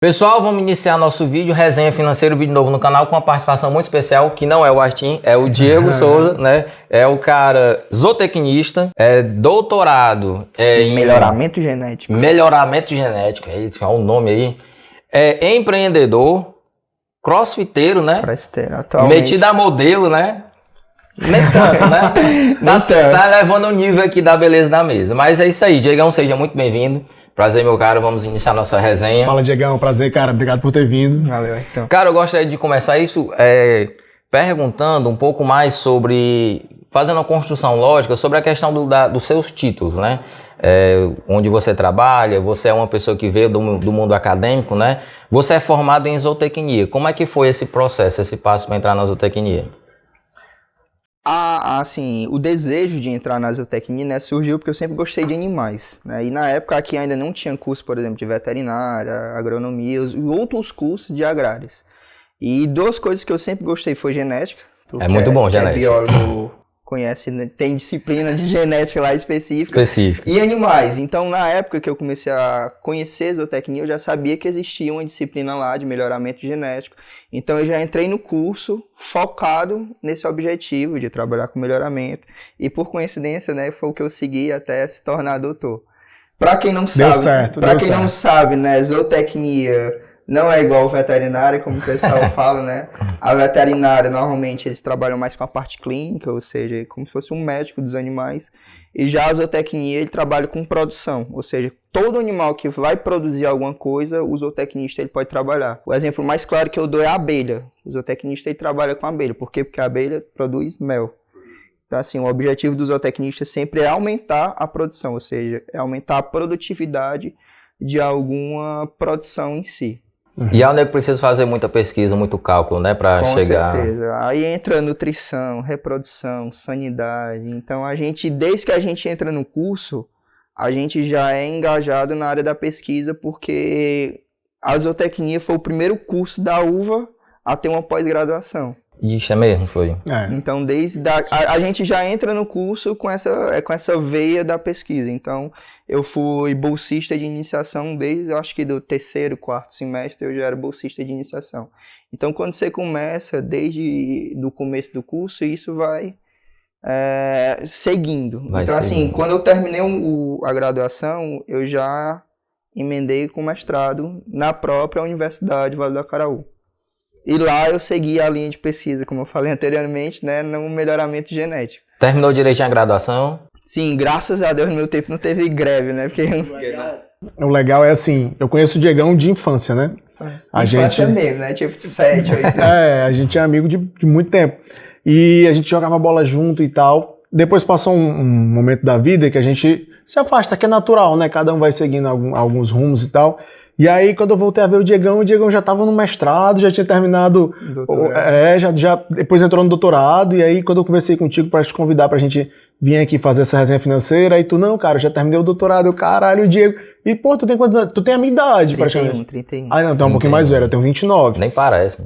Pessoal, vamos iniciar nosso vídeo, resenha financeira, vídeo novo no canal com uma participação muito especial, que não é o Artim, é o Diego Souza, né? É o cara zootecnista, é doutorado em melhoramento genético. Melhoramento genético, é isso, é um nome aí. É empreendedor, crossfiteiro, né? Crossfiteiro, atualmente. Metido a modelo, né? Nem tanto, né? Tá levando o nível aqui da beleza da mesa. Mas é isso aí, Diegão, seja muito bem-vindo. Prazer, meu caro, vamos iniciar nossa resenha. Fala, Diegão, prazer, cara, obrigado por ter vindo. Valeu, então. Cara, eu gostaria de começar isso perguntando um pouco mais sobre, fazendo uma construção lógica sobre a questão dos seus títulos, né? Onde você trabalha, você é uma pessoa que veio do mundo acadêmico, né? Você é formado em zootecnia. Como é que foi esse processo, esse passo para entrar na zootecnia? Assim, o desejo de entrar na zootecnia, né, surgiu porque eu sempre gostei de animais, né? E na época aqui ainda não tinha curso, por exemplo, de veterinária, agronomia e outros cursos de agrárias. E duas coisas que eu sempre gostei foi genética. É muito bom, genética. Biólogo conhece, né, tem disciplina de genética lá específica. E animais. Então, na época que eu comecei a conhecer zootecnia, eu já sabia que existia uma disciplina lá de melhoramento genético. Então, eu já entrei no curso focado nesse objetivo de trabalhar com melhoramento. E, por coincidência, né, foi o que eu segui até se tornar doutor. Para quem não sabe, né, zootecnia não é igual veterinária, como o pessoal fala, né? A veterinária, normalmente, eles trabalham mais com a parte clínica, ou seja, como se fosse um médico dos animais. E já a zootecnia, ele trabalha com produção, ou seja, todo animal que vai produzir alguma coisa, o zootecnista ele pode trabalhar. O exemplo mais claro que eu dou é a abelha. O zootecnista ele trabalha com a abelha. Por quê? Porque a abelha produz mel. Então, assim, o objetivo do zootecnista sempre é aumentar a produção, ou seja, é aumentar a produtividade de alguma produção em si. E é onde é que precisa fazer muita pesquisa, muito cálculo, né, para chegar... Com certeza. Aí entra nutrição, reprodução, sanidade. Então, desde que a gente entra no curso, a gente já é engajado na área da pesquisa, porque a zootecnia foi o primeiro curso da UVA a ter uma pós-graduação. Isso é mesmo, foi. Então, a gente já entra no curso com essa veia da pesquisa. Então, eu fui bolsista de iniciação desde, acho que do terceiro, quarto semestre, eu já era bolsista de iniciação. Então, quando você começa, desde o começo do curso, isso vai seguindo. Assim, quando eu terminei a graduação, eu já emendei com mestrado na própria Universidade Vale do Acaraú. E lá eu segui a linha de pesquisa, como eu falei anteriormente, né, no melhoramento genético. Terminou direitinho a graduação? Sim, graças a Deus no meu tempo não teve greve, né? Porque... O legal é assim, eu conheço o Diegão de infância, né? Infância mesmo, né? Tipo 7, 8 anos. A gente é amigo de muito tempo. E a gente jogava bola junto e tal. Depois passou um momento da vida que a gente se afasta, que é natural, né? Cada um vai seguindo alguns rumos e tal. E aí, quando eu voltei a ver o Diegão já estava no mestrado, já tinha terminado, depois entrou no doutorado, e aí quando eu conversei contigo para te convidar pra gente vir aqui fazer essa resenha financeira, aí tu, não, cara, eu já terminei o doutorado, eu, caralho, o Diego, e pô, tu tem quantos anos? Tu tem a minha idade, praticamente. 31. Ah, não, tu é um pouquinho mais velho, eu tenho 29. Nem parece.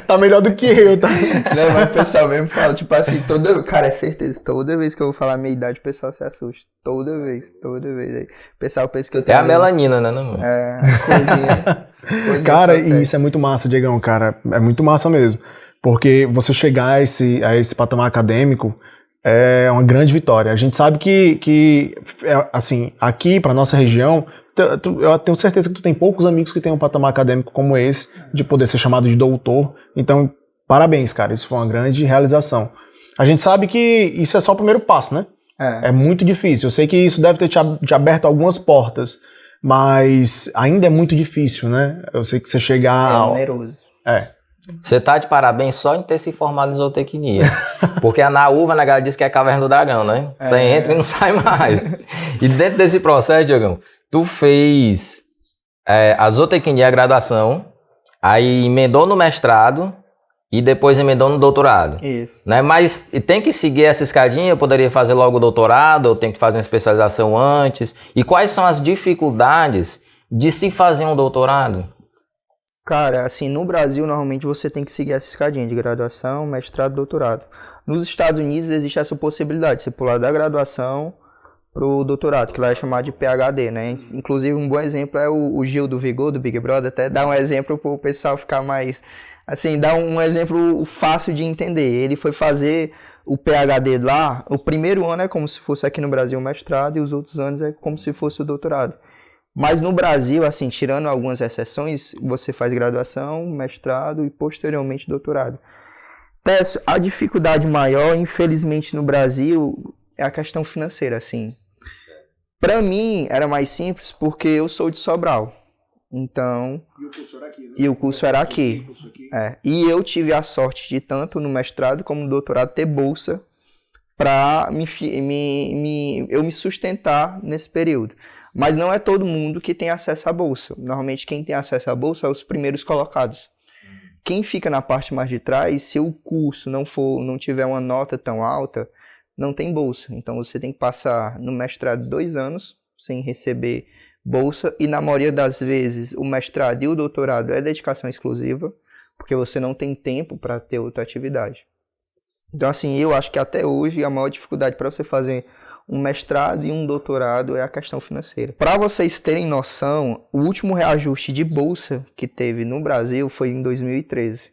Tá melhor do que eu, tá? Não, mas o pessoal mesmo fala, tipo assim, cara, é certeza, toda vez que eu vou falar a minha idade, o pessoal se assusta. Toda vez. Aí, o pessoal pensa que eu tenho... É a melanina, né, não? Coisinha cara, e isso é muito massa, Diegão, cara, é muito massa mesmo. Porque você chegar a esse patamar acadêmico é uma grande vitória. A gente sabe que assim, aqui pra nossa região, eu tenho certeza que tu tem poucos amigos que têm um patamar acadêmico como esse, de poder ser chamado de doutor. Então, parabéns, cara, isso foi uma grande realização. A gente sabe que isso é só o primeiro passo, né? É muito difícil. Eu sei que isso deve ter te aberto algumas portas, mas ainda é muito difícil, né? Eu sei que você chegar... numeroso. Você tá de parabéns só em ter se formado em zootecnia. Porque na UVA, né, galera, diz que é a caverna do dragão, né? Você entra e não sai mais. E dentro desse processo, Diogão, tu fez a zootecnia, a graduação, aí emendou no mestrado e depois emendou no doutorado. Isso. Né? Mas tem que seguir essa escadinha? Eu poderia fazer logo o doutorado, ou tem que fazer uma especialização antes? E quais são as dificuldades de se fazer um doutorado? Cara, assim, no Brasil, normalmente você tem que seguir essa escadinha de graduação, mestrado, doutorado. Nos Estados Unidos existe essa possibilidade, você pular da graduação pro doutorado, que lá é chamado de PhD, né? Inclusive, um bom exemplo é o Gil do Vigor, do Big Brother, até dá um exemplo pro pessoal ficar mais... Assim, dá um exemplo fácil de entender. Ele foi fazer o PhD lá, o primeiro ano é como se fosse aqui no Brasil o mestrado, e os outros anos é como se fosse o doutorado. Mas no Brasil, assim, tirando algumas exceções, você faz graduação, mestrado e posteriormente doutorado. Peço, a dificuldade maior, infelizmente, no Brasil é a questão financeira, assim. Para mim, era mais simples porque eu sou de Sobral. Então... E o curso era aqui, né? E o curso era aqui. E eu tive a sorte de, tanto no mestrado como no doutorado, ter bolsa para eu me sustentar nesse período. Mas não é todo mundo que tem acesso à bolsa. Normalmente, quem tem acesso à bolsa é os primeiros colocados. Quem fica na parte mais de trás, se o curso não tiver uma nota tão alta, não tem bolsa. Então, você tem que passar no mestrado 2 anos sem receber bolsa. E, na maioria das vezes, o mestrado e o doutorado é dedicação exclusiva, porque você não tem tempo para ter outra atividade. Então, assim, eu acho que até hoje a maior dificuldade para você fazer um mestrado e um doutorado é a questão financeira. Para vocês terem noção, o último reajuste de bolsa que teve no Brasil foi em 2013.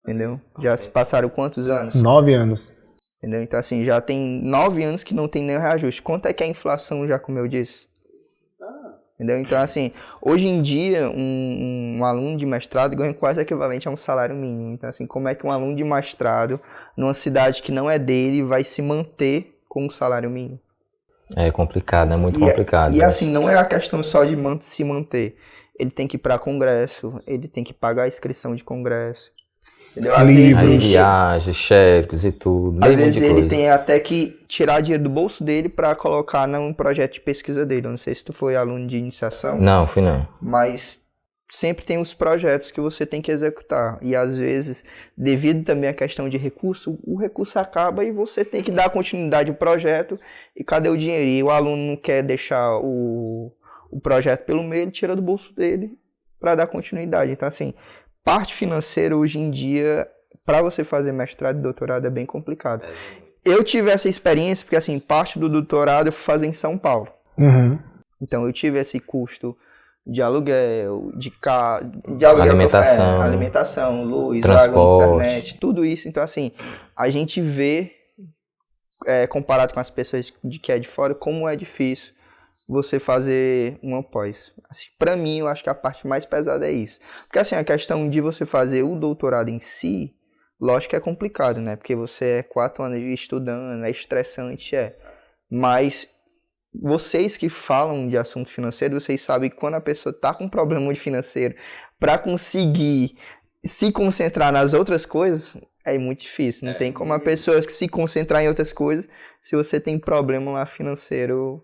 Entendeu? Já se passaram quantos anos? 9 anos. Entendeu? Então, assim, já tem 9 anos que não tem nenhum reajuste. Quanto é que é a inflação já, como eu disse? Entendeu? Então, assim, hoje em dia, um aluno de mestrado ganha quase equivalente a um salário mínimo. Então, assim, como é que um aluno de mestrado, numa cidade que não é dele, vai se manter com um salário mínimo? É complicado, é muito complicado. E assim, não é a questão só de se manter. Ele tem que ir para congresso, ele tem que pagar a inscrição de congresso. Às vezes viagens, cheques e tudo. Às vezes ele tem até que tirar dinheiro do bolso dele para colocar num projeto de pesquisa dele. Eu não sei se tu foi aluno de iniciação. Não, fui não. Mas sempre tem os projetos que você tem que executar. E às vezes, devido também à questão de recurso, o recurso acaba e você tem que dar continuidade ao projeto. E cadê o dinheiro? E o aluno não quer deixar o projeto pelo meio, ele tira do bolso dele para dar continuidade. Então, assim, parte financeira hoje em dia, para você fazer mestrado e doutorado, é bem complicado. Eu tive essa experiência porque, assim, parte do doutorado eu fui fazer em São Paulo. Uhum. Então, eu tive esse custo de aluguel, de alimentação, luz, transporte, água, internet, tudo isso. Então, assim, a gente vê, comparado com as pessoas que é de fora, como é difícil você fazer uma pós. Assim, para mim, eu acho que a parte mais pesada é isso. Porque, assim, a questão de você fazer o doutorado em si, lógico que é complicado, né? Porque você é 4 anos estudando, é estressante, Mas vocês que falam de assunto financeiro, vocês sabem que quando a pessoa está com um problema financeiro, para conseguir se concentrar nas outras coisas, é muito difícil. Não tem como a pessoa se concentrar em outras coisas se você tem problema lá financeiro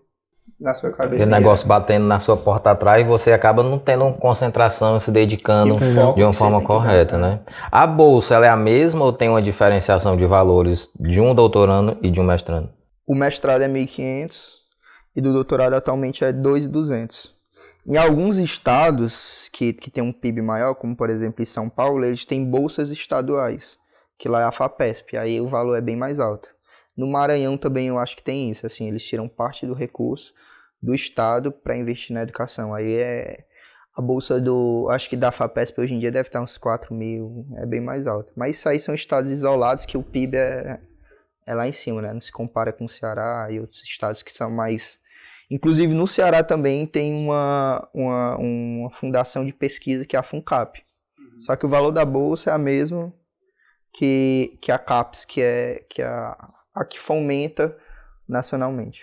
na sua cabeça. Aquele negócio batendo na sua porta atrás e você acaba não tendo concentração, se dedicando de uma forma correta, né? A bolsa, ela é a mesma ou tem uma diferenciação de valores de um doutorando e de um mestrando? O mestrado é 1.500 e do doutorado atualmente é 2.200. Em alguns estados que tem um PIB maior, como por exemplo em São Paulo, eles têm bolsas estaduais, que lá é a FAPESP, aí o valor é bem mais alto. No Maranhão também eu acho que tem isso, assim, eles tiram parte do recurso do estado para investir na educação. Aí a bolsa acho que da FAPESP hoje em dia deve estar uns 4 mil, é bem mais alto. Mas isso aí são estados isolados que o PIB é lá em cima, né? Não se compara com o Ceará e outros estados que são mais... Inclusive no Ceará também tem uma fundação de pesquisa que é a FUNCAP. Só que o valor da bolsa é a mesma que a CAPES, que é a que fomenta nacionalmente.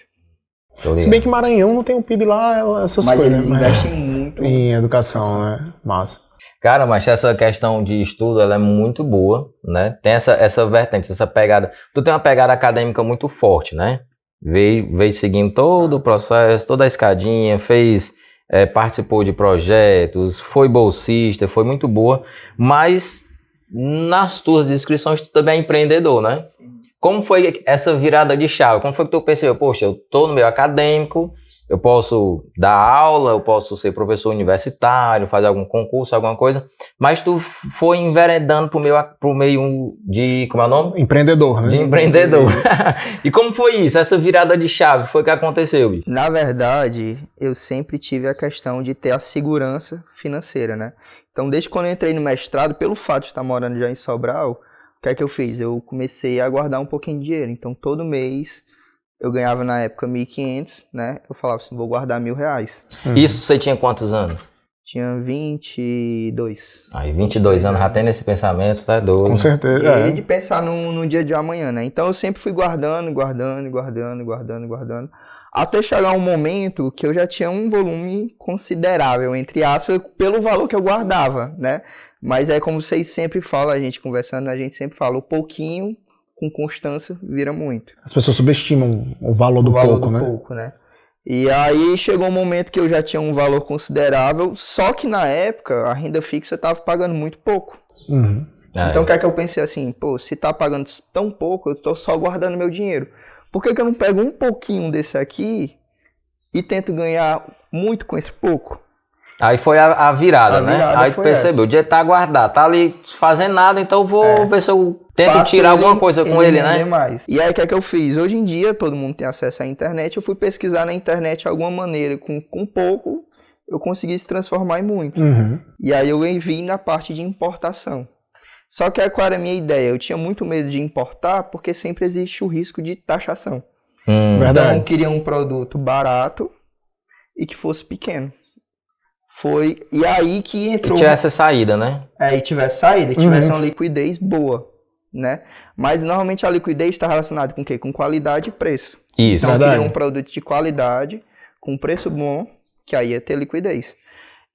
Se bem que Maranhão não tem um PIB lá, essas mas coisas. Mas eles investem muito em educação, né? Massa. Cara, mas essa questão de estudo, ela é muito boa, né? Tem essa vertente, essa pegada. Tu tem uma pegada acadêmica muito forte, né? Veio seguindo todo o processo, toda a escadinha, participou de projetos, foi bolsista, foi muito boa. Mas nas tuas descrições tu também é empreendedor, né? Como foi essa virada de chave? Como foi que tu percebeu? Poxa, eu tô no meio acadêmico, Eu posso dar aula, eu posso ser professor universitário, fazer algum concurso, alguma coisa, mas tu foi enveredando pro meio de, como é o nome? Empreendedor, né? De empreendedor. E como foi isso? Essa virada de chave, foi o que aconteceu, bicho? Na verdade, eu sempre tive a questão de ter a segurança financeira, né? Então, desde quando eu entrei no mestrado, pelo fato de estar morando já em Sobral, o que é que eu fiz? Eu comecei a guardar um pouquinho de dinheiro. Então, todo mês, eu ganhava na época 1.500, né? Eu falava assim, vou guardar R$1.000. Isso você tinha quantos anos? Tinha 22. Aí, 22 anos, já tendo esse pensamento, tá doido. Com certeza. E de pensar no dia de amanhã, né? Então, eu sempre fui guardando, até chegar um momento que eu já tinha um volume considerável, entre aspas, pelo valor que eu guardava, né? Mas é como vocês sempre falam, a gente conversando, a gente sempre fala, o pouquinho com constância vira muito. As pessoas subestimam o valor do pouco, né? E aí chegou um momento que eu já tinha um valor considerável, só que na época a renda fixa estava pagando muito pouco. Uhum. Então o que é que eu pensei assim, pô, se tá pagando tão pouco, eu tô só guardando meu dinheiro. Por que eu não pego um pouquinho desse aqui e tento ganhar muito com esse pouco? Aí foi a virada, né? Aí tu percebeu, o dinheiro tá guardado, tá ali fazendo nada, então vou ver se eu tento tirar alguma coisa com ele, né? Mais. E aí o que é que eu fiz? Hoje em dia todo mundo tem acesso à internet, eu fui pesquisar na internet alguma maneira, com pouco, eu consegui se transformar em muito. Uhum. E aí eu vim na parte de importação. Só que qual era a minha ideia? Eu tinha muito medo de importar, porque sempre existe o risco de taxação. Verdade. Então eu queria um produto barato e que fosse pequeno. Foi, e aí que entrou... E tivesse saída, né? E tivesse saída, e tivesse uma liquidez boa, né? Mas normalmente a liquidez está relacionada com o quê? Com qualidade e preço. Isso. Então eu queria um produto de qualidade, com preço bom, que aí ia ter liquidez.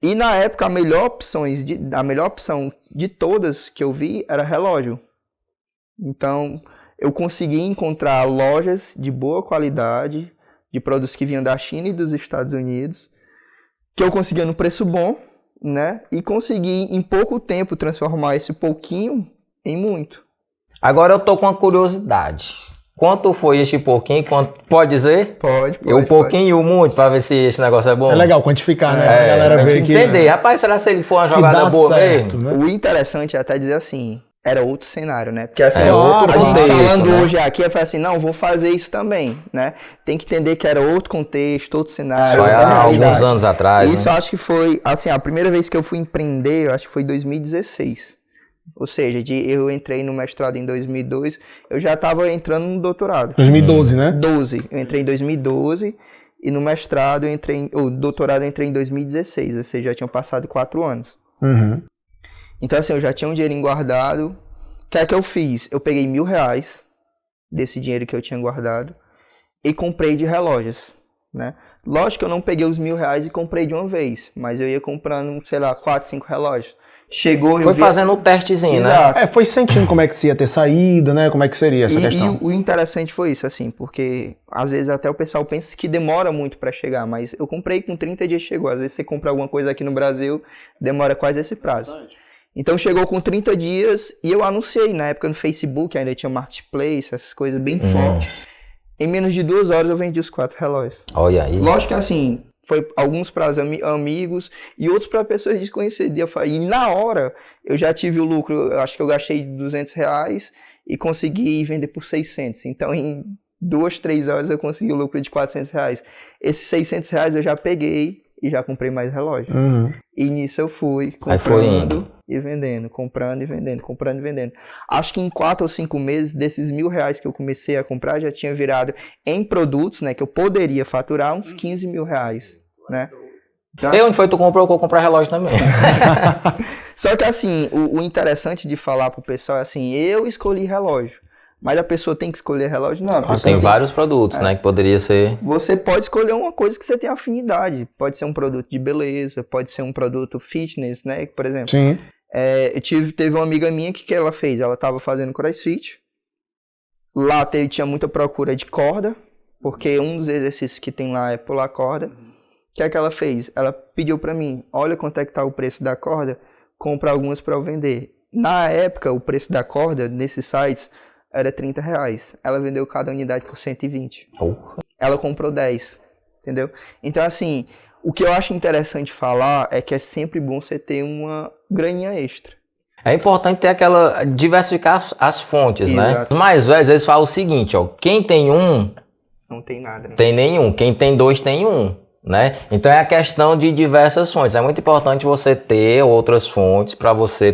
E na época a melhor opção de todas que eu vi era relógio. Então eu consegui encontrar lojas de boa qualidade, de produtos que vinham da China e dos Estados Unidos, que eu conseguia no preço bom, né? E consegui em pouco tempo transformar esse pouquinho em muito. Agora eu tô com uma curiosidade. Quanto foi este pouquinho? Pode dizer? Pode. O pouquinho e o muito, pra ver se esse negócio é bom. É legal quantificar, né? A galera ver que... entender. Rapaz, será se ele for uma jogada boa certo, mesmo? Né? O interessante é até dizer assim, era outro cenário, né? Porque assim, outro a gente contexto, falando né? hoje aqui, é assim, não, vou fazer isso também, né? Tem que entender que era outro contexto, outro cenário. Só há alguns anos atrás. Isso acho que foi, assim, a primeira vez que eu fui empreender, eu acho que foi em 2016. Ou seja, eu entrei no mestrado em 2002, eu já estava entrando no doutorado. 2012, né? 12. Eu entrei em 2012 e no mestrado o doutorado eu entrei em 2016, ou seja, já tinham passado 4 anos. Uhum. Então assim, eu já tinha um dinheirinho guardado. O que é que eu fiz? Eu peguei R$1.000 desse dinheiro que eu tinha guardado e comprei de relógios, né? Lógico que eu não peguei os R$1.000 e comprei de uma vez, mas eu ia comprando, sei lá, 4, 5 relógios. Chegou, foi fazendo o testezinho, Exato. né? Foi sentindo como é que se ia ter saída, né? Como é que seria essa questão. E o interessante foi isso, assim, porque às vezes até o pessoal pensa que demora muito para chegar, mas eu comprei com 30 dias chegou. Às vezes você compra alguma coisa aqui no Brasil, demora quase esse prazo. Então chegou com 30 dias e eu anunciei na época no Facebook, ainda tinha Marketplace, essas coisas bem fortes. Em menos de 2 horas eu vendi os 4 relógios. Olha aí. Lógico que assim, foi alguns para amigos e outros para pessoas desconhecidas. E na hora eu já tive o lucro, eu acho que eu gastei R$200 e consegui vender por 600. Então em 2, 3 horas eu consegui o lucro de R$400. Esses R$600 eu já peguei e já comprei mais relógio. E nisso eu fui comprando e vendendo, comprando e vendendo, comprando e vendendo. Acho que em 4 ou 5 meses, desses R$1.000 que eu comecei a comprar, já tinha virado em produtos, né, que eu poderia faturar uns R$15.000, né? Então, e onde foi tu comprou? Eu vou comprar relógio também. Só que assim, o interessante de falar pro pessoal é assim, eu escolhi relógio. Mas a pessoa tem que escolher relógio? Não. Tem vários produtos, né? Que poderia ser... Você pode escolher uma coisa que você tem afinidade. Pode ser um produto de beleza, pode ser um produto fitness, né? Por exemplo. Sim. Teve uma amiga minha que ela fez? Ela estava fazendo crossfit. Lá tinha muita procura de corda, porque um dos exercícios que tem lá é pular corda. O que é que ela fez? Ela pediu para mim, olha quanto é que tá o preço da corda, compra algumas para eu vender. Na época, o preço da corda, nesses sites... era R$30. Ela vendeu cada unidade por 120. Oh. Ela comprou 10. entendeu? Então, assim, o que eu acho interessante falar é que é sempre bom você ter uma graninha extra. É importante ter diversificar as fontes, Exato. né? Os mais velhos, eles falam o seguinte, ó, quem tem um... Não tem nada. Né? Tem nenhum, quem tem dois tem um, né? Então é a questão de diversas fontes, é muito importante você ter outras fontes para você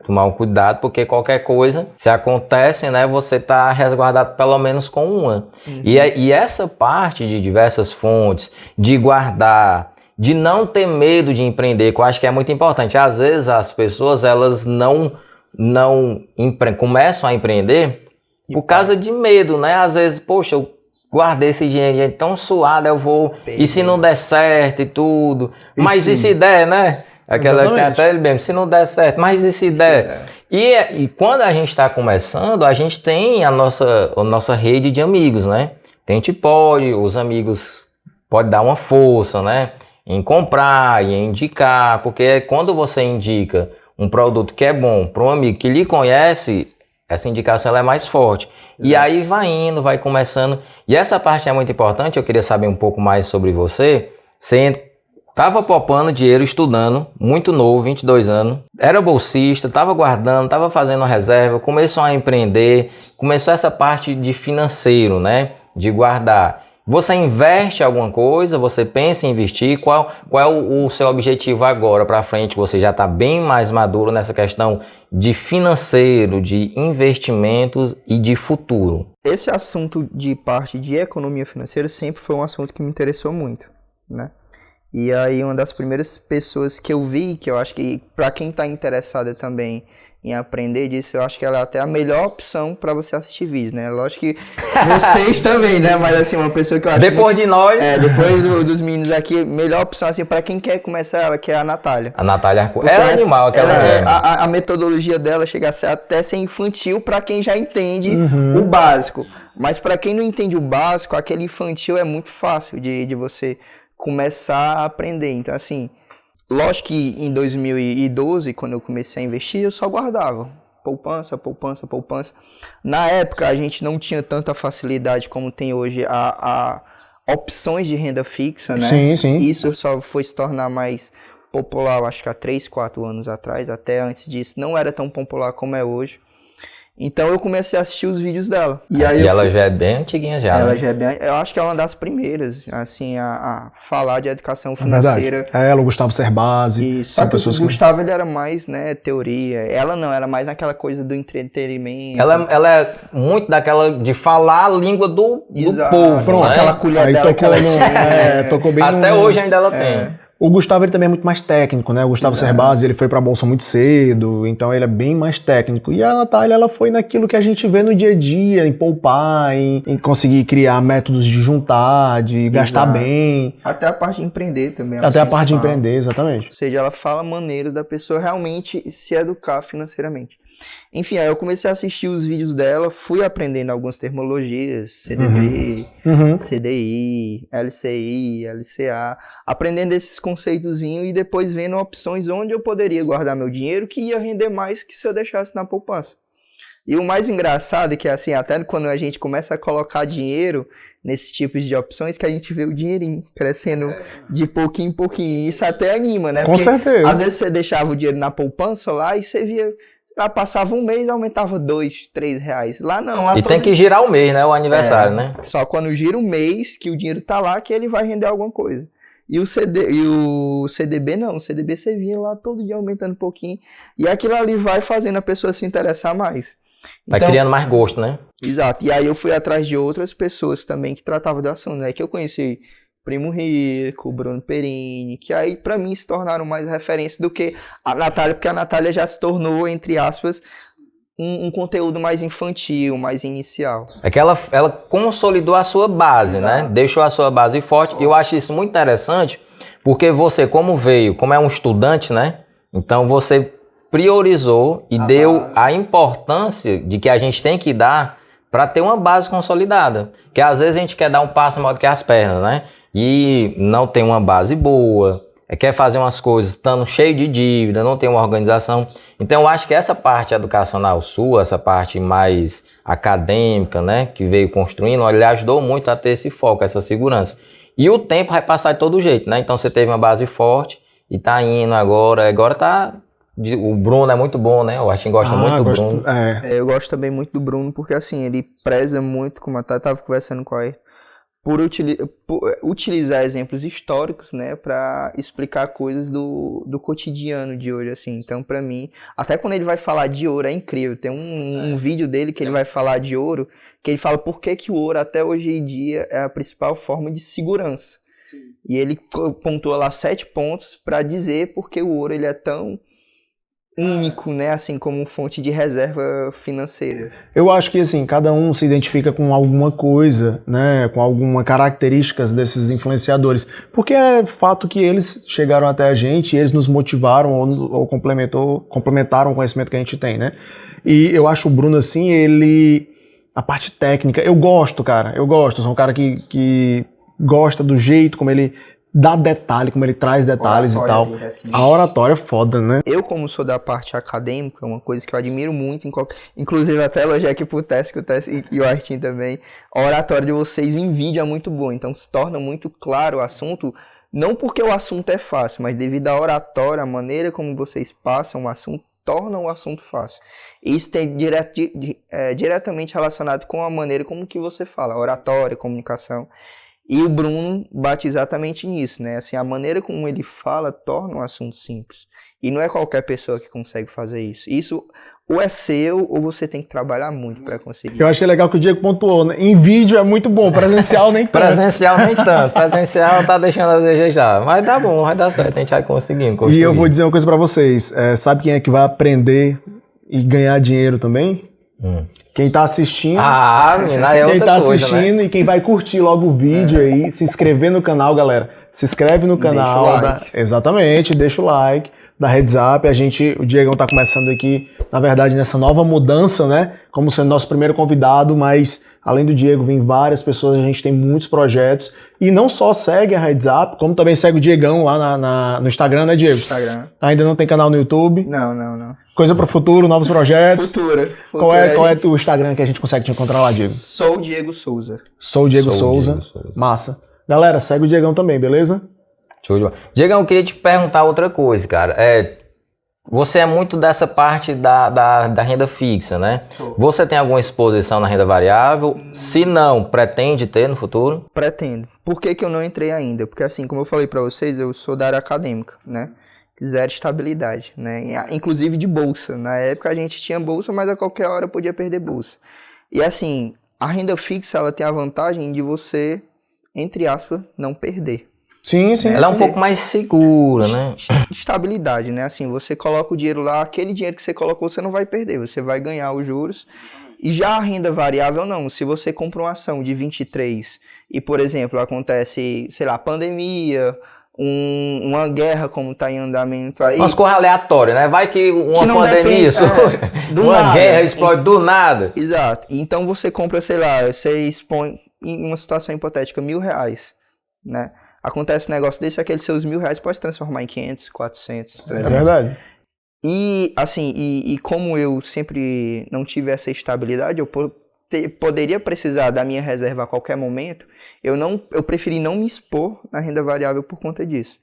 tomar um cuidado, porque qualquer coisa, se acontece, né, você está resguardado pelo menos com uma. E essa parte de diversas fontes, de guardar, de não ter medo de empreender, que eu acho que é muito importante. Às vezes as pessoas, elas não começam a empreender por causa de medo, né? Às vezes, poxa, eu guardei esse dinheiro tão suado, eu vou... E se não der certo e tudo? Mas e se der, né? Aquela que tem até ele mesmo, se não der certo, mas e se der? E quando a gente está começando, a gente tem a nossa rede de amigos, né? A gente pode, os amigos podem dar uma força, né? Em comprar, em indicar, porque quando você indica um produto que é bom para um amigo que lhe conhece, essa indicação ela é mais forte. E aí vai indo, vai começando. E essa parte é muito importante, eu queria saber um pouco mais sobre você. Você estava poupando dinheiro, estudando, muito novo, 22 anos. Era bolsista, estava guardando, estava fazendo uma reserva, começou a empreender, começou essa parte de financeiro, né? De guardar. Você investe alguma coisa? Você pensa em investir? Qual é o seu objetivo agora para frente? Você já está bem mais maduro nessa questão de financeiro, de investimentos e de futuro. Esse assunto de parte de economia financeira sempre foi um assunto que me interessou muito, né? E aí uma das primeiras pessoas que eu vi, que eu acho que para quem está interessado também em aprender disso, eu acho que ela é até a melhor opção para você assistir vídeo, né? Lógico que vocês também, né? Mas assim, uma pessoa que eu acho... Depois de nós... depois dos meninos aqui, melhor opção assim para quem quer começar ela, que é a Natália. A Natália é animal, aquela a metodologia dela chega a ser até ser infantil para quem já entende o básico. Mas para quem não entende o básico, aquele infantil é muito fácil de você começar a aprender. Então, assim, lógico que em 2012, quando eu comecei a investir, eu só guardava. Poupança. Na época, a gente não tinha tanta facilidade como tem hoje a opções de renda fixa, né? Sim. Isso só foi se tornar mais popular, acho que há 3, 4 anos atrás. Até antes disso, não era tão popular como é hoje. Então eu comecei a assistir os vídeos dela. E ela já é bem antiguinha já. Ela né? já é bem... Eu acho que é uma das primeiras, assim, a falar de educação financeira. Ela, o Gustavo Cerbasi. E só que o Gustavo, ele era mais, né, teoria. Ela não, era mais naquela coisa do entretenimento. Ela é muito daquela de falar a língua do povo. Pronto, né? aquela colher aí dela que ela tinha. Tocou bem até hoje ainda ela tem. O Gustavo ele também é muito mais técnico, né? O Gustavo Cerbasi, ele foi pra Bolsa muito cedo, então ele é bem mais técnico. E a Natália, ela foi naquilo que a gente vê no dia a dia, em poupar, em conseguir criar métodos de juntar, de gastar bem. Até a parte de empreender também. Até a parte de empreender, exatamente. Ou seja, ela fala maneiras da pessoa realmente se educar financeiramente. Enfim, aí eu comecei a assistir os vídeos dela, fui aprendendo algumas terminologias, CDB, CDI, LCI, LCA, aprendendo esses conceitozinhos e depois vendo opções onde eu poderia guardar meu dinheiro que ia render mais que se eu deixasse na poupança. E o mais engraçado é que, assim, até quando a gente começa a colocar dinheiro nesses tipos de opções, que a gente vê o dinheirinho crescendo de pouquinho em pouquinho. Isso até anima, né? Com certeza. Às vezes você deixava o dinheiro na poupança lá e você via... Lá passava um mês, aumentava 2, 3 reais. Lá não. Lá e tem que girar o mês, né? O aniversário, né? Só quando gira o mês, que o dinheiro tá lá, que ele vai render alguma coisa. E o CDB não. O CDB você vinha lá todo dia aumentando um pouquinho. E aquilo ali vai fazendo a pessoa se interessar mais. Vai criando mais gosto, né? Exato. E aí eu fui atrás de outras pessoas também que tratavam do assunto. Né? Que eu conheci Primo Rico, Bruno Perini, que aí pra mim se tornaram mais referência do que a Natália, porque a Natália já se tornou, entre aspas, um conteúdo mais infantil, mais inicial. É que ela consolidou a sua base, né? Deixou a sua base forte. E eu acho isso muito interessante, porque você, como é um estudante, né? Então você priorizou e deu a importância de que a gente tem que dar para ter uma base consolidada. Que às vezes a gente quer dar um passo maior do que as pernas, né? E não tem uma base boa, quer fazer umas coisas estando cheio de dívida, não tem uma organização. Então eu acho que essa parte educacional sua, essa parte mais acadêmica, né, que veio construindo, ele ajudou muito a ter esse foco, essa segurança. E o tempo vai passar de todo jeito, né? Então você teve uma base forte e tá indo agora tá... O Bruno é muito bom, né? O Artin gosta muito do Bruno. Eu gosto também muito do Bruno, porque assim, ele preza muito, como eu tava conversando com a Ayrton, por utilizar exemplos históricos, né, para explicar coisas do cotidiano de hoje, assim. Então, para mim, até quando ele vai falar de ouro, é incrível. Tem um vídeo dele que ele vai falar de ouro, que ele fala por que o ouro até hoje em dia é a principal forma de segurança. Sim. E ele pontua lá 7 pontos para dizer por que o ouro ele é tão único, né, assim, como fonte de reserva financeira. Eu acho que, assim, cada um se identifica com alguma coisa, né, com alguma características desses influenciadores, porque é fato que eles chegaram até a gente e eles nos motivaram ou complementaram o conhecimento que a gente tem, né, e eu acho o Bruno, assim, a parte técnica, eu gosto, eu sou um cara que gosta do jeito como ele dá detalhe, como ele traz detalhes e tal. Dele, assim. A oratória é foda, né? Eu, como sou da parte acadêmica, uma coisa que eu admiro muito, inclusive até elogiar aqui pro Tess, e o Artin também, a oratória de vocês em vídeo é muito boa, então se torna muito claro o assunto, não porque o assunto é fácil, mas devido à oratória, a maneira como vocês passam o assunto, torna o assunto fácil. Isso tem diretamente relacionado com a maneira como que você fala, oratória, comunicação. E o Bruno bate exatamente nisso, né? Assim, a maneira como ele fala torna um assunto simples. E não é qualquer pessoa que consegue fazer isso. Isso ou é seu ou você tem que trabalhar muito para conseguir. Eu achei legal que o Diego pontuou, né? Em vídeo é muito bom, presencial nem tanto. Presencial nem tanto. Presencial tá deixando a desejar. Mas dá bom, vai dar certo, a gente vai conseguindo. E eu vou dizer uma coisa para vocês. Sabe quem é que vai aprender e ganhar dinheiro também? Quem tá assistindo, menina, é quem outra tá coisa, assistindo, né? E quem vai curtir logo o vídeo aí, se inscrever no canal, galera. Se inscreve no canal, exatamente, deixa o like da Heads Up. O Diegão tá começando aqui, na verdade, nessa nova mudança, né? Como sendo nosso primeiro convidado, mas além do Diego, vem várias pessoas, a gente tem muitos projetos. E não só segue a Heads Up, como também segue o Diegão lá no Instagram, né, Diego? Instagram. Ainda não tem canal no YouTube? Não. Coisa pro futuro, novos projetos. Futuro. Qual é o Instagram que a gente consegue te encontrar lá, Diego? Sou o Diego Souza. Sou o Diego Souza. Massa. Galera, segue o Diegão também, beleza? Show de bola. Diegão, eu queria te perguntar outra coisa, cara. Você é muito dessa parte da renda fixa, né? Sou. Você tem alguma exposição na renda variável? Se não, pretende ter no futuro? Pretendo. Por que eu não entrei ainda? Porque assim, como eu falei pra vocês, eu sou da área acadêmica, né? Zero estabilidade, né? Inclusive de bolsa. Na época a gente tinha bolsa, mas a qualquer hora podia perder bolsa. E assim, a renda fixa, ela tem a vantagem de você, entre aspas, não perder. Sim. Ela é um pouco mais segura, né? Estabilidade, né? Assim, você coloca o dinheiro lá, aquele dinheiro que você colocou, você não vai perder, você vai ganhar os juros. E já a renda variável, não. Se você compra uma ação de 23 e, por exemplo, acontece, sei lá, pandemia, uma guerra como está em andamento aí. Umas coisas aleatórias, né? Vai que uma pandemia, uma guerra explode do nada. Exato. Então você compra, sei lá, você expõe em uma situação hipotética R$1.000, né? Acontece um negócio desse, aqueles seus R$1.000 pode se transformar em 500, 400, 300. É verdade. E assim, e como eu sempre não tive essa estabilidade, eu poderia precisar da minha reserva a qualquer momento, eu preferi não me expor na renda variável por conta disso.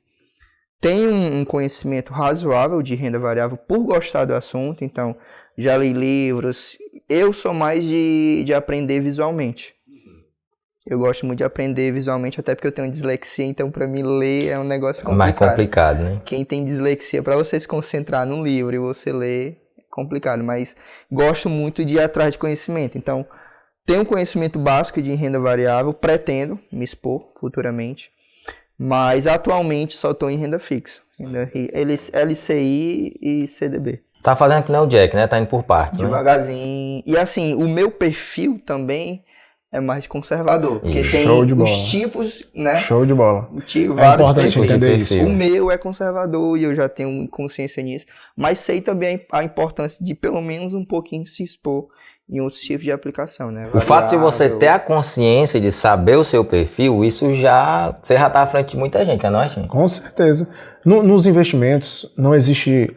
Tenho um conhecimento razoável de renda variável por gostar do assunto, então já li livros. Eu sou mais de aprender visualmente. Eu gosto muito de aprender visualmente, até porque eu tenho dislexia, então para mim ler é um negócio complicado. Mais complicado, né? Quem tem dislexia, para você se concentrar num livro e você ler, é complicado, mas gosto muito de ir atrás de conhecimento. Então, tenho conhecimento básico de renda variável, pretendo me expor futuramente, mas atualmente só estou em renda fixa, LCI e CDB. Tá fazendo que nem o Jack, né? Tá indo por partes, né? Devagarzinho. E assim, o meu perfil também é mais conservador, porque tem os tipos, né? Show de bola. Vários importante entender isso. O meu é conservador e eu já tenho consciência nisso, mas sei também a importância de pelo menos um pouquinho se expor em outros tipos de aplicação, né? O fato de você ter a consciência de saber o seu perfil, você já tá à frente de muita gente, não é, gente? Com certeza. Nos investimentos não existe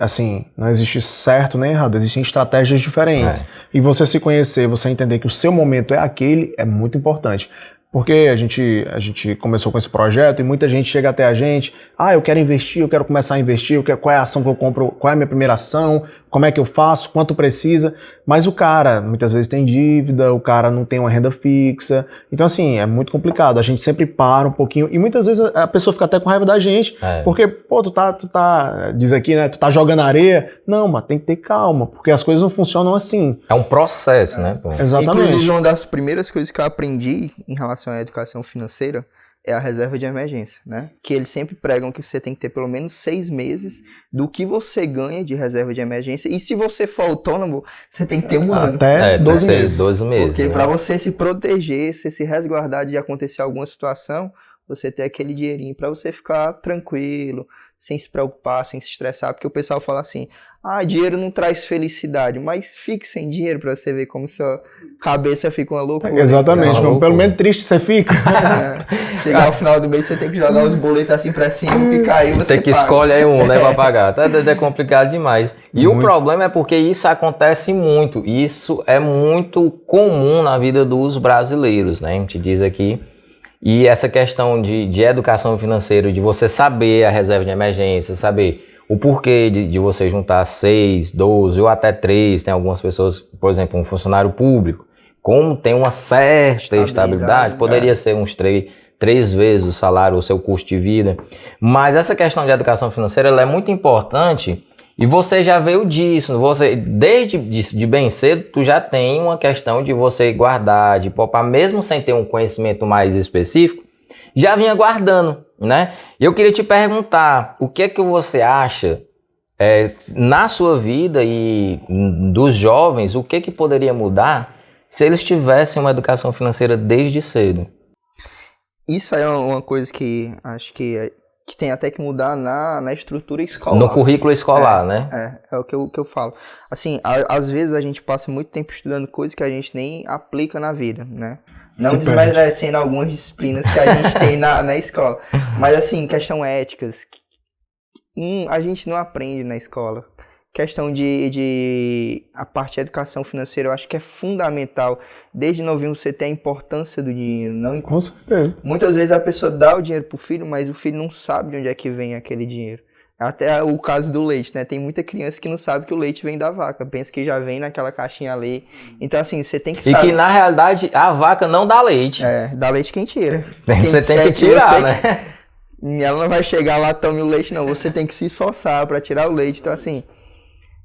certo nem errado, existem estratégias diferentes. E você se conhecer, você entender que o seu momento é aquele, é muito importante. Porque a gente começou com esse projeto e muita gente chega até a gente, eu quero investir, eu quero começar a investir, qual é a ação que eu compro, qual é a minha primeira ação, como é que eu faço, quanto precisa, mas o cara muitas vezes tem dívida, o cara não tem uma renda fixa, então assim, é muito complicado, a gente sempre para um pouquinho e muitas vezes a pessoa fica até com raiva da gente, porque, pô, tu tá, diz aqui, né, tu tá jogando areia, não, mas tem que ter calma, porque as coisas não funcionam assim. É um processo, né? Pô? Exatamente. Inclusive, uma das primeiras coisas que eu aprendi em relação à educação financeira é a reserva de emergência, né? Que eles sempre pregam que você tem que ter pelo menos 6 meses do que você ganha de reserva de emergência. E se você for autônomo, você tem que ter um ano. Até 12 meses. 12 meses. Porque né? para você se proteger, você se resguardar de acontecer alguma situação, você ter aquele dinheirinho para você ficar tranquilo, sem se preocupar, sem se estressar. Porque o pessoal fala assim, dinheiro não traz felicidade, mas fique sem dinheiro para você ver como sua cabeça fica uma loucura. Exatamente, mas pelo menos triste você fica. Chegar ao final do mês, você tem que jogar os boletos assim pra cima e cair, você tem que paga. escolher aí um, né, pra pagar. É complicado demais. E o problema é porque isso acontece muito. Isso é muito comum na vida dos brasileiros, né? A gente diz aqui. E essa questão de educação financeira, de você saber a reserva de emergência, saber o porquê de você juntar 6, 12 ou até 3, tem algumas pessoas, por exemplo, um funcionário público, como tem uma certa estabilidade, poderia ser uns 3 vezes o salário, o seu custo de vida. Mas essa questão de educação financeira ela é muito importante e você já veio disso. Você, desde de bem cedo, tu já tem uma questão de você guardar, de poupar, mesmo sem ter um conhecimento mais específico, já vinha guardando, né? Eu queria te perguntar, o que é que você acha na sua vida e dos jovens, o que que poderia mudar se eles tivessem uma educação financeira desde cedo? Isso aí é uma coisa que acho que tem até que mudar na estrutura escolar. No currículo escolar, né? É o que eu falo. Assim, às vezes a gente passa muito tempo estudando coisas que a gente nem aplica na vida, né? Não desmerecendo algumas disciplinas que a gente tem na escola. Mas assim, questão éticas, a gente não aprende na escola. Questão a parte de educação financeira, eu acho que é fundamental. Desde novinho você ter a importância do dinheiro. Com certeza. Muitas vezes a pessoa dá o dinheiro pro filho, mas o filho não sabe de onde é que vem aquele dinheiro. Até o caso do leite, né? Tem muita criança que não sabe que o leite vem da vaca. Pensa que já vem naquela caixinha ali. Então, assim, você tem que saber. E que, na realidade, a vaca não dá leite. Dá leite quem tira. Você tem que tirar, né? Ela não vai chegar lá, tome o leite, não. Você tem que se esforçar para tirar o leite. Então, assim,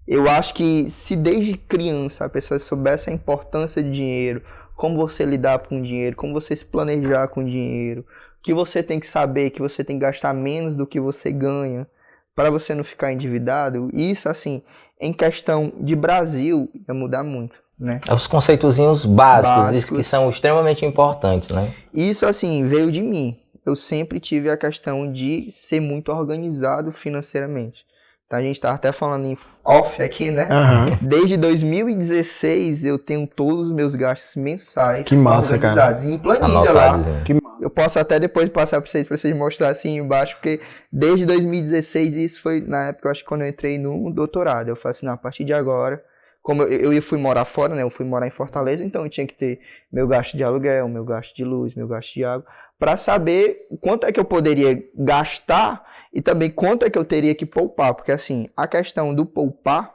eu acho que se desde criança a pessoa soubesse a importância de dinheiro, como você lidar com o dinheiro, como você se planejar com o dinheiro, que você tem que saber que você tem que gastar menos do que você ganha, para você não ficar endividado, isso, assim, em questão de Brasil, ia mudar muito, né? Os conceitozinhos básicos que são extremamente importantes, né? Isso, assim, veio de mim. Eu sempre tive a questão de ser muito organizado financeiramente. Então, a gente estava até falando em off aqui, né? Uhum. Desde 2016, eu tenho todos os meus gastos mensais que massa, organizados cara. Em planilha lá. Que massa. Eu posso até depois passar para vocês mostrarem assim embaixo, porque desde 2016, isso foi na época, eu acho que quando eu entrei no doutorado. Eu falei assim, não, a partir de agora, como eu fui morar fora, né? Eu fui morar em Fortaleza, então eu tinha que ter meu gasto de aluguel, meu gasto de luz, meu gasto de água, para saber quanto é que eu poderia gastar e também quanto é que eu teria que poupar. Porque assim, a questão do poupar,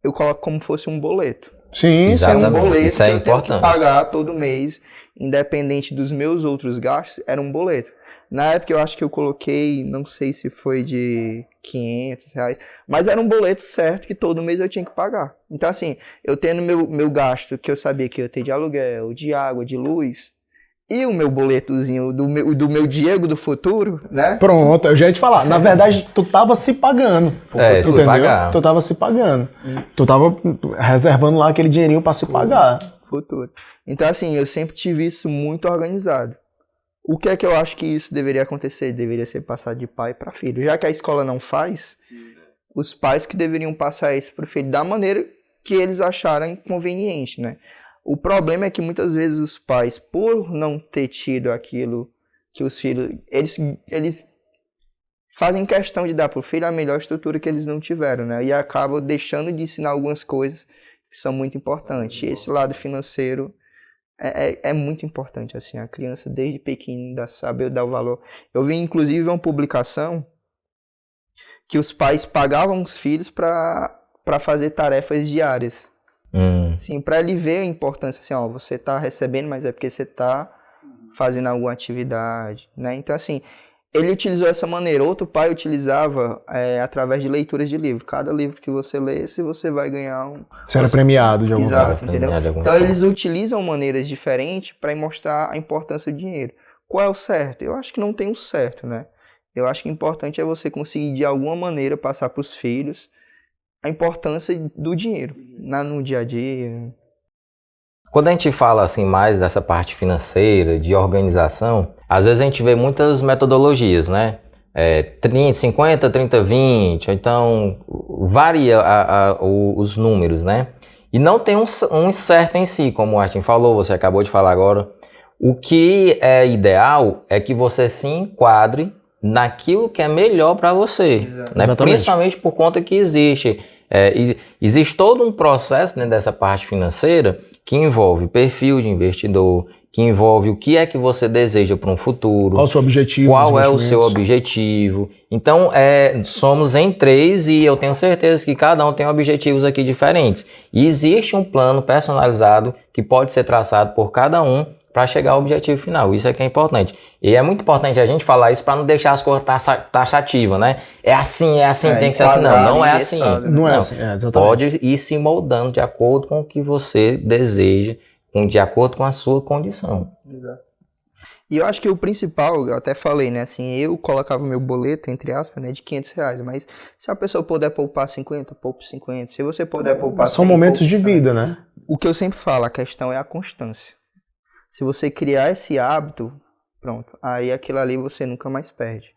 eu coloco como fosse um boleto. Sim, exatamente. É um boleto Isso é que eu importante. tenho que pagar todo mês, independente dos meus outros gastos, era um boleto. Na época eu acho que eu coloquei, não sei se foi de R$500, mas era um boleto certo que todo mês eu tinha que pagar. Então assim, eu tendo meu gasto, que eu sabia que eu ia ter de aluguel, de água, de luz, e o meu boletozinho do meu Diego do futuro, né? Pronto, eu já ia te falar. Na verdade, tu tava se pagando. Se entendeu? pagar. Tu tava se pagando. Tu tava reservando lá aquele dinheirinho pra se pagar. Futuro. Então assim, eu sempre tive isso muito organizado. O que é que eu acho que isso deveria acontecer? Deveria ser passado de pai para filho. Já que a escola não faz, os pais que deveriam passar isso para o filho da maneira que eles acharem conveniente, né? O problema é que muitas vezes os pais, por não ter tido aquilo que os filhos... Eles fazem questão de dar para o filho a melhor estrutura que eles não tiveram, né? E acabam deixando de ensinar algumas coisas que são muito importantes. E esse lado financeiro É muito importante, assim, a criança desde pequena saber dar o valor. Eu vi, inclusive, uma publicação que os pais pagavam os filhos para fazer tarefas diárias. Sim, para ele ver a importância, assim, ó, você tá recebendo, mas é porque você tá fazendo alguma atividade, né? Então, assim, ele utilizou essa maneira. Outro pai utilizava através de leituras de livro. Cada livro que você lesse, você vai ganhar um... Você era premiado de alguma forma. Exato, entendeu? Então, eles utilizam maneiras diferentes para mostrar a importância do dinheiro. Qual é o certo? Eu acho que não tem o certo, né? Eu acho que o importante é você conseguir, de alguma maneira, passar para os filhos a importância do dinheiro no dia a dia. Quando a gente fala assim mais dessa parte financeira, de organização, às vezes a gente vê muitas metodologias, né? 30, 50, 30, 20, ou então varia os números, né? E não tem um certo em si, como o Martin falou, você acabou de falar agora. O que é ideal é que você se enquadre naquilo que é melhor para você, né? Principalmente por conta que existe todo um processo, né, dessa parte financeira que envolve perfil de investidor, que envolve o que é que você deseja para um futuro, qual o seu objetivo, qual é o seu objetivo. Então, somos em 3 e eu tenho certeza que cada um tem objetivos aqui diferentes. E existe um plano personalizado que pode ser traçado por cada um para chegar ao objetivo final. Isso é que é importante. E é muito importante a gente falar isso para não deixar as coisas taxativas, né? É assim, tem que ser assim. Não é assim. Não é assim, exatamente. Pode ir se moldando de acordo com o que você deseja, de acordo com a sua condição. Exato. E eu acho que o principal, eu até falei, né? Assim, eu colocava o meu boleto, entre aspas, né, de R$500, mas se a pessoa puder poupar 50, poupe 50. Se você puder poupar 100, são momentos de vida, né? O que eu sempre falo, a questão é a constância. Se você criar esse hábito, pronto, aí aquilo ali você nunca mais perde.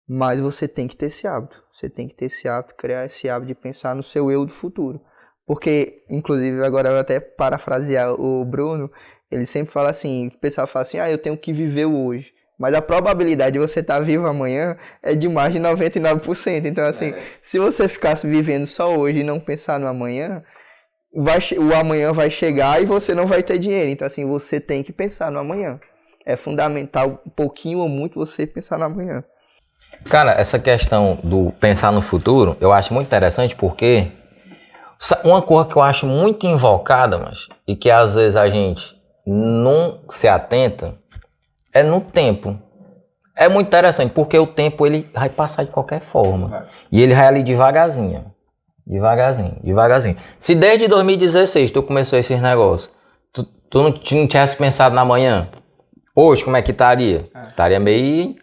Mas você tem que ter esse hábito. Você tem que ter esse hábito, criar esse hábito de pensar no seu eu do futuro. Porque, inclusive, agora eu vou até parafrasear o Bruno, ele sempre fala assim, o pessoal fala assim, eu tenho que viver o hoje. Mas a probabilidade de você estar vivo amanhã é de mais de 99%. Então, assim, se você ficasse vivendo só hoje e não pensar no amanhã, o amanhã vai chegar e você não vai ter dinheiro. Então, assim, você tem que pensar no amanhã. É fundamental, um pouquinho ou muito, você pensar no amanhã. Cara, essa questão do pensar no futuro, eu acho muito interessante porque uma coisa que eu acho muito invocada, mas, e que às vezes a gente não se atenta, é no tempo. É muito interessante, porque o tempo ele vai passar de qualquer forma. E ele vai ali devagarzinho. Devagarzinho. Se desde 2016 tu começou esses negócios, tu não tivesse pensado na manhã, hoje como é que estaria? Estaria meio...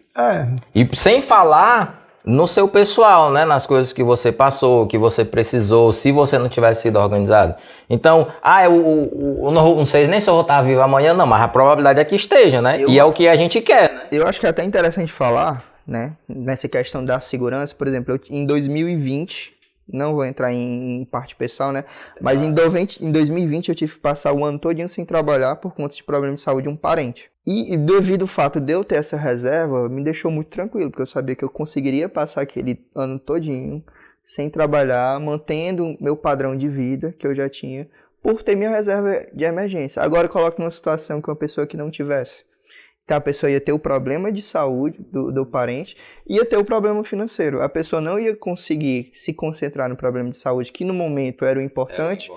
E sem falar no seu pessoal, né? Nas coisas que você passou, que você precisou, se você não tivesse sido organizado. Então, eu não sei nem se eu vou estar vivo amanhã, não, mas a probabilidade é que esteja, né? E é o que a gente quer, né? Eu acho que é até interessante falar, né? Nessa questão da segurança, por exemplo, em 2020... Não vou entrar em parte pessoal, né? Mas em 2020 eu tive que passar o ano todinho sem trabalhar por conta de problema de saúde de um parente. E devido ao fato de eu ter essa reserva, me deixou muito tranquilo, porque eu sabia que eu conseguiria passar aquele ano todinho sem trabalhar, mantendo meu padrão de vida que eu já tinha, por ter minha reserva de emergência. Agora eu coloco numa situação que uma pessoa que não tivesse. Então a pessoa ia ter o problema de saúde do parente, ia ter o problema financeiro. A pessoa não ia conseguir se concentrar no problema de saúde, que no momento era o importante,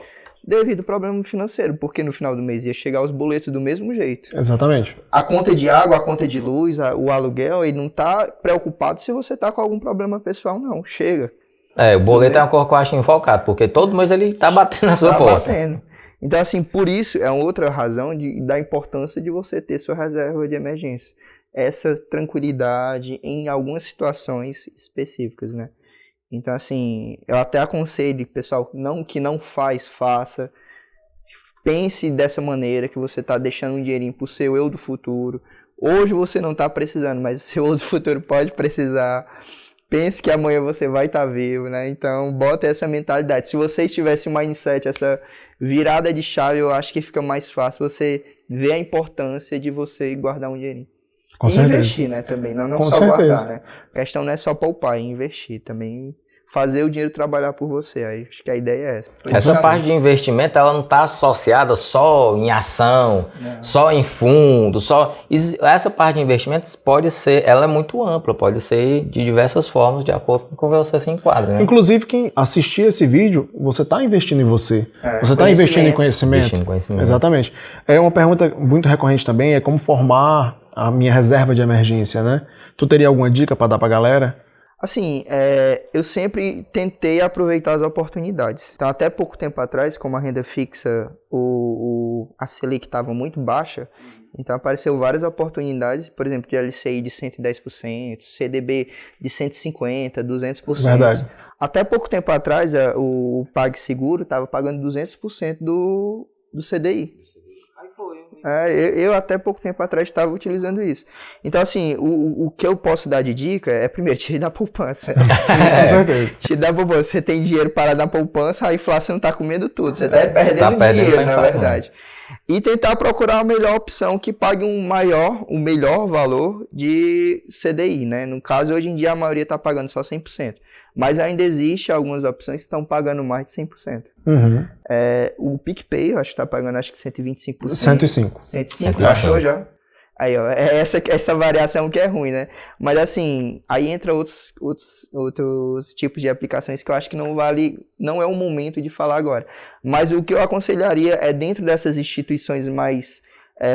devido ao problema financeiro, porque no final do mês ia chegar os boletos do mesmo jeito. Exatamente. A conta de água, a conta de luz, o aluguel, ele não está preocupado se você está com algum problema pessoal, não. Chega. O boleto é uma coisa que eu acho invocado, porque todo mês ele tá batendo na sua porta. Batendo. Então, assim, por isso é uma outra razão da importância de você ter sua reserva de emergência. Essa tranquilidade em algumas situações específicas, né? Então, assim, eu até aconselho, pessoal, que não faça. Pense dessa maneira, que você está deixando um dinheirinho pro seu eu do futuro. Hoje você não está precisando, mas o seu eu do futuro pode precisar. Pense que amanhã você vai estar vivo, né? Então, bota essa mentalidade. Se você tivesse um mindset, essa virada de chave, eu acho que fica mais fácil você ver a importância de você guardar um dinheirinho. Com certeza. Investir, né, também. Não Com só certeza. Guardar, né? A questão não é só poupar, é investir também. fazer o dinheiro trabalhar por você. Aí acho que a ideia é essa. Essa parte de investimento, ela não está associada só em ação, só em fundo, essa parte de investimentos pode ser, ela é muito ampla, pode ser de diversas formas, de acordo com como você se enquadra, né? Inclusive, quem assistir esse vídeo, você está investindo em você. Você está investindo em conhecimento. Investindo em conhecimento. Exatamente. Uma pergunta muito recorrente também é como formar a minha reserva de emergência, né? Tu teria alguma dica para dar para a galera? Assim, eu sempre tentei aproveitar as oportunidades. Então, até pouco tempo atrás, como a renda fixa, a Selic estava muito baixa, então apareceu várias oportunidades, por exemplo, de LCI de 110%, CDB de 150%, 200%. Verdade. Até pouco tempo atrás, o PagSeguro estava pagando 200% do CDI. Eu até pouco tempo atrás estava utilizando isso. Então, assim, o que eu posso dar de dica é, primeiro, tire da poupança. Tire da poupança. Você tem dinheiro parado na poupança, a inflação está comendo tudo. Você está perdendo dinheiro, na verdade. E tentar procurar a melhor opção que pague o melhor valor de CDI, né? No caso, hoje em dia, a maioria está pagando só 100%. Mas ainda existe algumas opções que estão pagando mais de 100%. Uhum. O PicPay, eu acho que está pagando 125%. 105. 105, achou já? Aí, ó, essa variação que é ruim, né? Mas assim, aí entra outros tipos de aplicações que eu acho que não é o momento de falar agora. Mas o que eu aconselharia é, dentro dessas instituições mais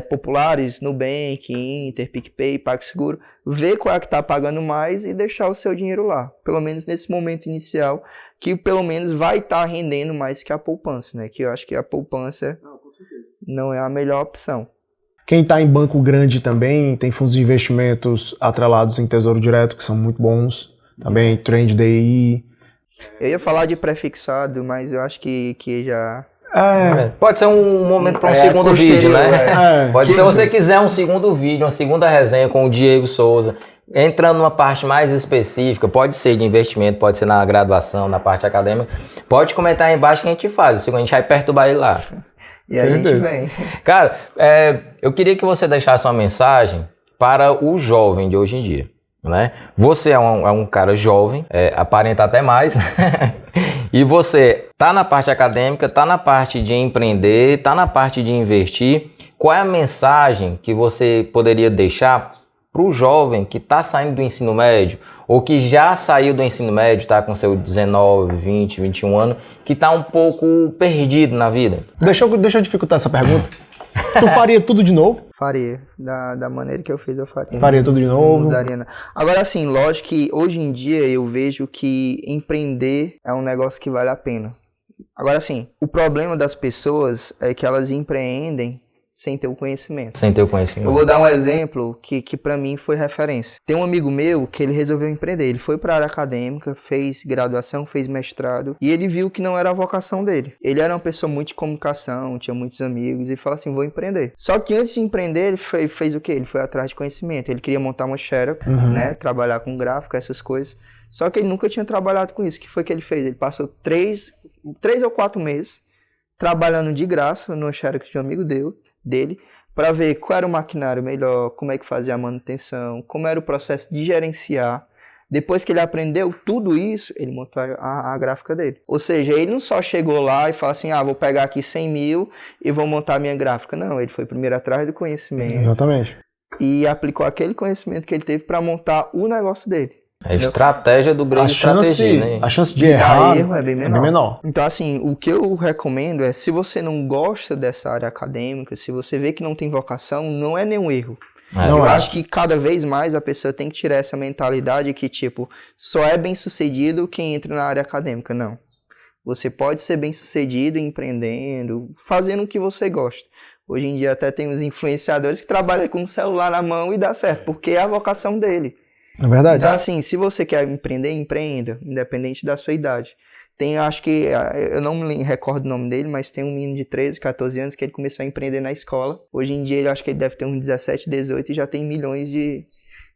populares, Nubank, Inter, PicPay, PagSeguro, ver qual é que está pagando mais e deixar o seu dinheiro lá. Pelo menos nesse momento inicial, que pelo menos vai estar rendendo mais que a poupança, né? Que eu acho que a poupança não é a melhor opção. Quem está em banco grande também, tem fundos de investimentos atrelados em Tesouro Direto, que são muito bons. Também Trend DI. Eu ia falar de prefixado, mas eu acho que já... Pode ser um momento para um segundo vídeo, né? Pode ser, se você quiser um segundo vídeo, uma segunda resenha com o Diego Souza, entrando numa parte mais específica, pode ser de investimento, pode ser na graduação, na parte acadêmica, pode comentar aí embaixo que a gente faz, a gente vai perturbar ele lá. E a gente vem. Cara, eu queria que você deixasse uma mensagem para o jovem de hoje em dia, né? Você é um cara jovem, aparenta até mais, e você tá na parte acadêmica, tá na parte de empreender, tá na parte de investir. Qual é a mensagem que você poderia deixar para o jovem que está saindo do ensino médio, ou que já saiu do ensino médio, está com seu 19, 20, 21 anos, que está um pouco perdido na vida? Deixa eu dificultar essa pergunta. Tu faria tudo de novo? Faria. Da maneira que eu fiz, eu faria. Faria tudo de novo? Não mudaria, não. Agora, assim, lógico que hoje em dia eu vejo que empreender é um negócio que vale a pena. Agora, assim, o problema das pessoas é que elas empreendem sem ter o conhecimento. Sem ter o conhecimento. Eu vou dar um exemplo que para mim foi referência. Tem um amigo meu que ele resolveu empreender. Ele foi para a área acadêmica, fez graduação, fez mestrado, e ele viu que não era a vocação dele. Ele era uma pessoa muito de comunicação, tinha muitos amigos, e falou assim, vou empreender. Só que antes de empreender, ele fez o quê? Ele foi atrás de conhecimento. Ele queria montar uma Xerox, né, trabalhar com gráfico, essas coisas. Só que ele nunca tinha trabalhado com isso. O que foi que ele fez? Ele passou 3 ou 4 meses trabalhando de graça no Xerox de um amigo dele, para ver qual era o maquinário melhor, como é que fazia a manutenção, como era o processo de gerenciar. Depois que ele aprendeu tudo isso, ele montou a gráfica dele. Ou seja, ele não só chegou lá e falou assim, vou pegar aqui 100 mil e vou montar a minha gráfica. Não, ele foi primeiro atrás do conhecimento. Exatamente. E aplicou aquele conhecimento que ele teve para montar o negócio dele. A estratégia do grande estrategista, né? A chance de errar é bem menor. Então, assim, o que eu recomendo é, se você não gosta dessa área acadêmica, se você vê que não tem vocação, não é nenhum erro. Eu acho que cada vez mais a pessoa tem que tirar essa mentalidade que, tipo, só é bem sucedido quem entra na área acadêmica. Não. Você pode ser bem sucedido empreendendo, fazendo o que você gosta. Hoje em dia até tem uns influenciadores que trabalham com o celular na mão e dá certo, porque é a vocação dele. É verdade. Então, assim, se você quer empreender, empreenda, independente da sua idade. Tem, acho que, eu não me recordo o nome dele, mas tem um menino de 13, 14 anos que ele começou a empreender na escola. Hoje em dia, eu acho que ele deve ter uns 17, 18 e já tem milhões de...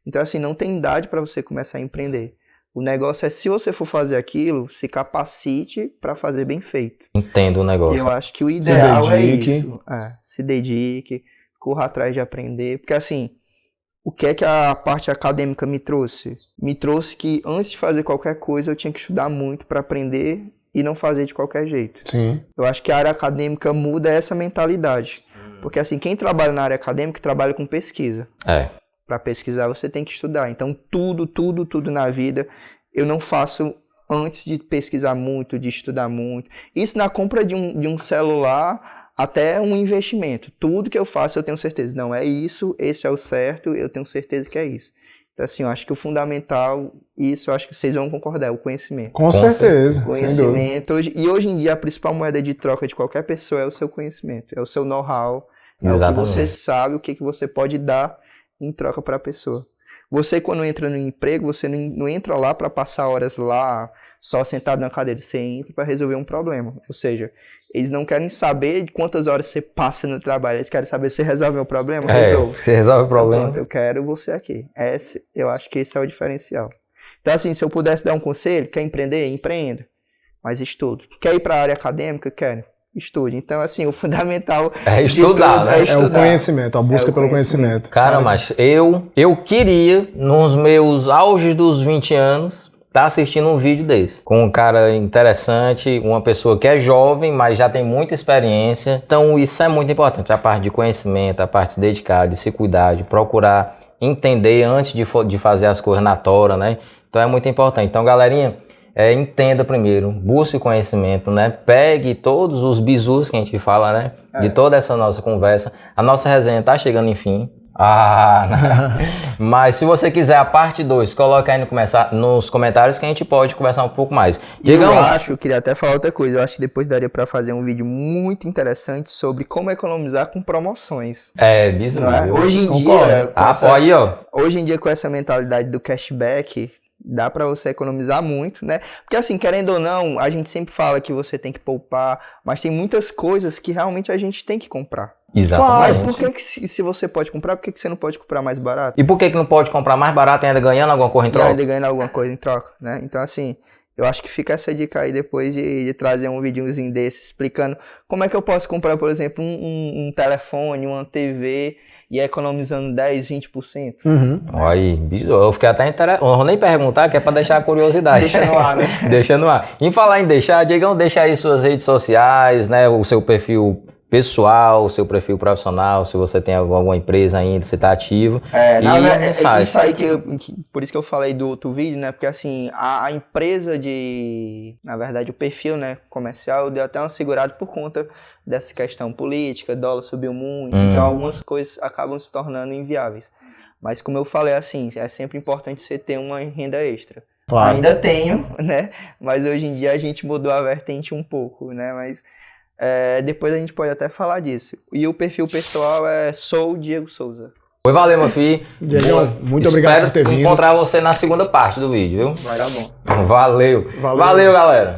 Então, assim, não tem idade para você começar a empreender. O negócio é, se você for fazer aquilo, se capacite para fazer bem feito. Entendo o negócio. Eu acho que o ideal é isso. Se dedique, corra atrás de aprender. Porque, assim... O que é que a parte acadêmica me trouxe? Me trouxe que antes de fazer qualquer coisa eu tinha que estudar muito para aprender e não fazer de qualquer jeito. Sim. Eu acho que a área acadêmica muda essa mentalidade. Porque assim, quem trabalha na área acadêmica trabalha com pesquisa. Para pesquisar você tem que estudar. Então tudo na vida eu não faço antes de pesquisar muito, de estudar muito. Isso na compra de um celular até um investimento. Tudo que eu faço eu tenho certeza. Não, é isso, esse é o certo, eu tenho certeza que é isso. Então assim, eu acho que o fundamental, isso eu acho que vocês vão concordar, é o conhecimento. Com certeza. Conhecimento. E hoje em dia a principal moeda de troca de qualquer pessoa é o seu conhecimento, é o seu know-how. É o que você sabe, o que você pode dar em troca para a pessoa. Você, quando entra no emprego, você não entra lá para passar horas lá, só sentado na cadeira. Você entra para resolver um problema. Ou seja, eles não querem saber de quantas horas você passa no trabalho. Eles querem saber se resolve o problema. Se resolve o problema. Então, eu quero você aqui. Eu acho que esse é o diferencial. Então, assim, se eu pudesse dar um conselho, quer empreender? Empreenda. Mas estudo. Quer ir para a área acadêmica? Quero. Estude. Então, assim, o fundamental é estudar, né? É o conhecimento, a busca pelo conhecimento. Cara, mas eu queria, nos meus auges dos 20 anos, estar assistindo um vídeo desse. Com um cara interessante, uma pessoa que é jovem, mas já tem muita experiência. Então, isso é muito importante. A parte de conhecimento, a parte de se dedicar, de se cuidar, de procurar entender antes de fazer as coisas na tora, né? Então, é muito importante. Então, galerinha, entenda primeiro, busque conhecimento, né? Pegue todos os bizus que a gente fala, né? De toda essa nossa conversa. A nossa resenha tá chegando, enfim. Mas se você quiser a parte 2, coloca aí nos comentários que a gente pode conversar um pouco mais. Eu queria até falar outra coisa. Eu acho que depois daria para fazer um vídeo muito interessante sobre como economizar com promoções. Bizu. Hoje em dia, hoje em dia com essa mentalidade do cashback, dá para você economizar muito, né? Porque assim, querendo ou não, a gente sempre fala que você tem que poupar, mas tem muitas coisas que realmente a gente tem que comprar. Exatamente. Mas por que se você pode comprar, por que você não pode comprar mais barato? E por que não pode comprar mais barato e ainda ganhando alguma coisa em troca? Ainda ganhando alguma coisa em troca, né? Então assim, eu acho que fica essa dica aí depois de trazer um videozinho desse explicando como é que eu posso comprar, por exemplo, um telefone, uma TV e economizando 10, 20%. Aí, eu fiquei até interessado. Não vou nem perguntar, que é pra deixar a curiosidade. Deixa no ar, né? Deixa no ar. Em falar em deixar, Diegão, deixa aí suas redes sociais, né? O seu perfil pessoal, o seu perfil profissional, se você tem alguma empresa ainda, se tá ativo. Isso aí por isso que eu falei do outro vídeo, né? Porque assim, a empresa na verdade o perfil, né, comercial, deu até uma segurada por conta dessa questão política, dólar subiu muito, então algumas coisas acabam se tornando inviáveis. Mas como eu falei, assim, é sempre importante você ter uma renda extra. Claro. Ainda tenho, né? Mas hoje em dia a gente mudou a vertente um pouco, né? Mas depois a gente pode até falar disso. E o perfil pessoal é Sou Diego Souza. Valeu, meu filho. Diego, muito obrigado por ter vindo. Espero encontrar você na segunda parte do vídeo, viu? Vai dar bom. Valeu, galera.